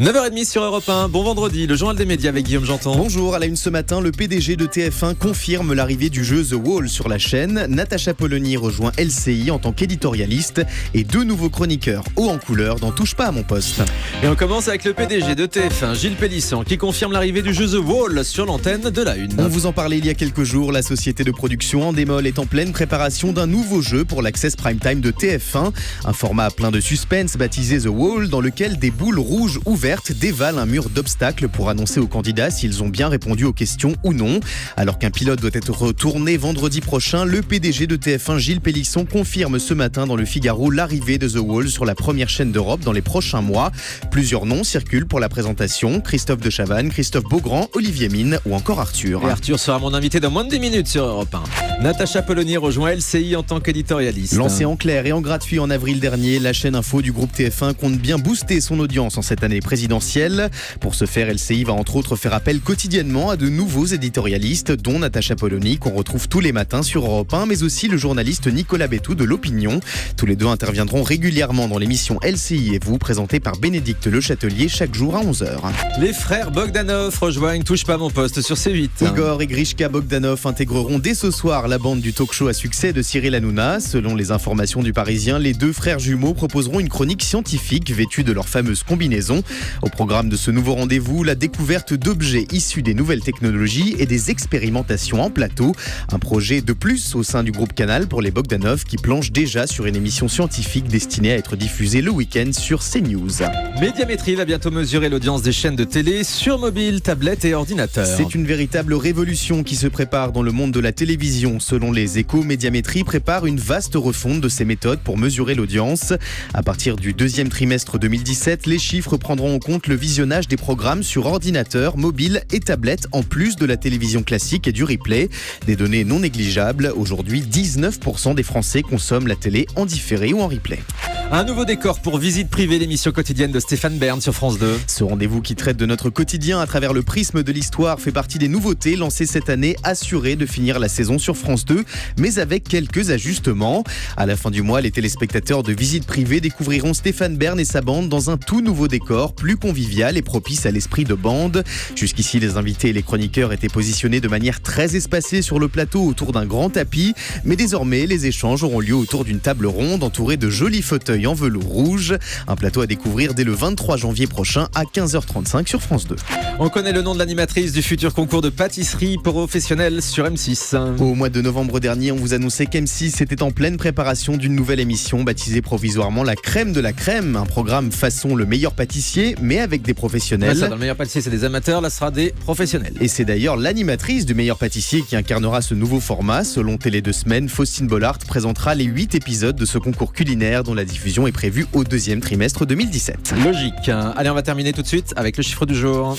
9h30 sur Europe 1, bon vendredi, le journal des médias avec Guillaume Janton. Bonjour, à la une ce matin, le PDG de TF1 confirme l'arrivée du jeu The Wall sur la chaîne. Natacha Polony rejoint LCI en tant qu'éditorialiste et 2 nouveaux chroniqueurs haut en couleur dans Touche pas à mon poste. Et on commence avec le PDG de TF1, Gilles Pélisson, qui confirme l'arrivée du jeu The Wall sur l'antenne de la Une. On vous en parlait il y a quelques jours, la société de production Endemol est en pleine préparation d'un nouveau jeu pour l'Access Prime Time de TF1. Un format plein de suspense baptisé The Wall, dans lequel des boules rouges ouvertes dévalent un mur d'obstacles pour annoncer aux candidats s'ils ont bien répondu aux questions ou non. Alors qu'un pilote doit être retourné vendredi prochain, le PDG de TF1, Gilles Pélisson, confirme ce matin dans le Figaro l'arrivée de The Wall sur la première chaîne d'Europe dans les prochains mois. Plusieurs noms circulent pour la présentation: Christophe de Chavannes, Christophe Beaugrand, Olivier Mine ou encore Arthur. Et Arthur sera mon invité dans moins de 10 minutes sur Europe 1. Natacha Polony rejoint LCI en tant qu'éditorialiste. Lancée en clair et en gratuit en avril dernier, la chaîne info du groupe TF1 compte bien booster son audience en cette année présidentielle. Pour ce faire, LCI va entre autres faire appel quotidiennement à de nouveaux éditorialistes, dont Natacha Polony, qu'on retrouve tous les matins sur Europe 1, mais aussi le journaliste Nicolas Bétou de l'Opinion. Tous les deux interviendront régulièrement dans l'émission LCI et vous, présentée par Bénédicte Le Châtelier chaque jour à 11h. Les frères Bogdanov rejoignent Touche pas à mon poste sur C8. Igor et Grishka Bogdanov intégreront dès ce soir la bande du talk-show à succès de Cyril Hanouna. Selon les informations du Parisien, les 2 frères jumeaux proposeront une chronique scientifique vêtue de leur fameuse combinaison. Au programme de ce nouveau rendez-vous, la découverte d'objets issus des nouvelles technologies et des expérimentations en plateau. Un projet de plus au sein du groupe Canal pour les Bogdanov qui planchent déjà sur une émission scientifique destinée à être diffusée le week-end sur CNews. Médiamétrie va bientôt mesurer l'audience des chaînes de télé sur mobile, tablette et ordinateur. C'est une véritable révolution qui se prépare dans le monde de la télévision. Selon les Échos, Médiamétrie prépare une vaste refonte de ses méthodes pour mesurer l'audience. À partir du 2e trimestre 2017, les chiffres prendront en compte le visionnage des programmes sur ordinateur, mobile et tablette, en plus de la télévision classique et du replay. Des données non négligeables. Aujourd'hui, 19% des Français consomment la télé en différé ou en replay. Un nouveau décor pour Visite privée, l'émission quotidienne de Stéphane Bern sur France 2. Ce rendez-vous qui traite de notre quotidien à travers le prisme de l'histoire fait partie des nouveautés lancées cette année, assurées de finir la saison sur France 2, mais avec quelques ajustements. À la fin du mois, les téléspectateurs de Visite privée découvriront Stéphane Bern et sa bande dans un tout nouveau décor, plus convivial et propice à l'esprit de bande. Jusqu'ici, les invités et les chroniqueurs étaient positionnés de manière très espacée sur le plateau autour d'un grand tapis, mais désormais, les échanges auront lieu autour d'une table ronde entourée de jolis fauteuils en velours rouge. Un plateau à découvrir dès le 23 janvier prochain à 15h35 sur France 2. On connaît le nom de l'animatrice du futur concours de pâtisserie professionnelle sur M6. Au mois de novembre dernier, on vous annonçait qu'M6 était en pleine préparation d'une nouvelle émission baptisée provisoirement La Crème de la Crème, un programme façon Le Meilleur Pâtissier, mais avec des professionnels. Dans Le Meilleur Pâtissier, c'est des amateurs, là ce sera des professionnels. Et c'est d'ailleurs l'animatrice du Meilleur Pâtissier qui incarnera ce nouveau format. Selon Télé 2 Semaines, Faustine Bollard présentera les 8 épisodes de ce concours culinaire dont la diffusion est prévue au 2e trimestre 2017. Logique. Allez, on va terminer tout de suite avec le chiffre du jour.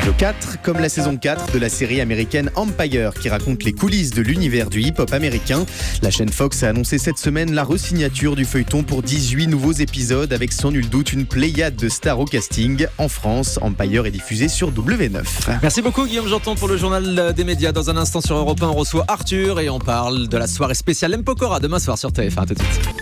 Le 4, comme la saison 4 de la série américaine Empire qui raconte les coulisses de l'univers du hip-hop américain. La chaîne Fox a annoncé cette semaine la resignature du feuilleton pour 18 nouveaux épisodes avec sans nul doute une pléiade de stars au casting. En France, Empire est diffusé sur W9. Merci beaucoup Guillaume Janton pour le journal des médias. Dans un instant sur Europe 1, on reçoit Arthur et on parle de la soirée spéciale M. Pokora demain soir sur TF1. À tout de suite.